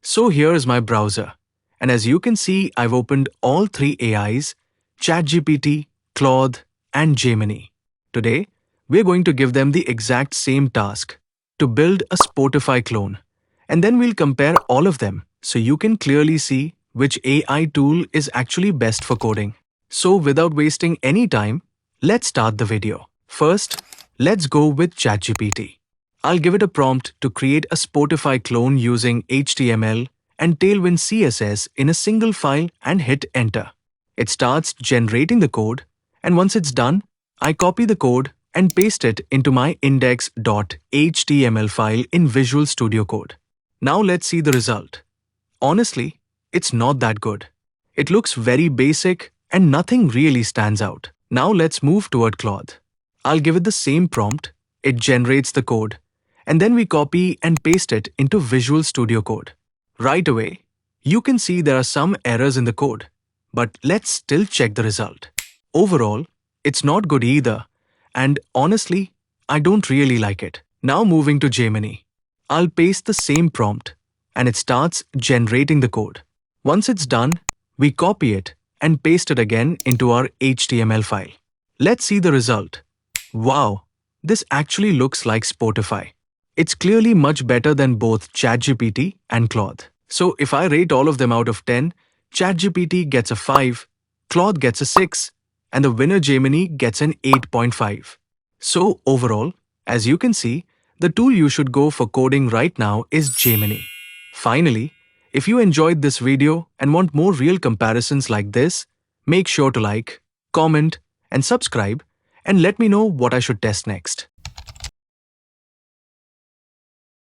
So here is my browser. And as you can see, I've opened all three AIs, ChatGPT, Claude, and Gemini. Today, we're going to give them the exact same task, to build a Spotify clone. And then we'll compare all of them so you can clearly see which AI tool is actually best for coding. So without wasting any time, let's start the video. First, let's go with ChatGPT. I'll give it a prompt to create a Spotify clone using HTML and Tailwind CSS in a single file and hit enter. It starts generating the code, and once it's done, I copy the code and paste it into my index.html file in Visual Studio Code. Now let's see the result. Honestly, it's not that good. It looks very basic and nothing really stands out. Now let's move toward Claude. I'll give it the same prompt, it generates the code, and then we copy and paste it into Visual Studio Code. Right away, you can see there are some errors in the code, but let's still check the result. Overall, it's not good either, and honestly, I don't really like it. Now moving to Gemini. I'll paste the same prompt, and it starts generating the code. Once it's done, we copy it and paste it again into our HTML file. Let's see the result. Wow, this actually looks like Spotify. It's clearly much better than both ChatGPT and Claude. So if I rate all of them out of 10, ChatGPT gets a 5, Claude gets a 6, and the winner Gemini gets an 8.5. So overall, as you can see, the tool you should go for coding right now is Gemini. Finally, if you enjoyed this video and want more real comparisons like this, make sure to like, comment, and subscribe, and let me know what I should test next.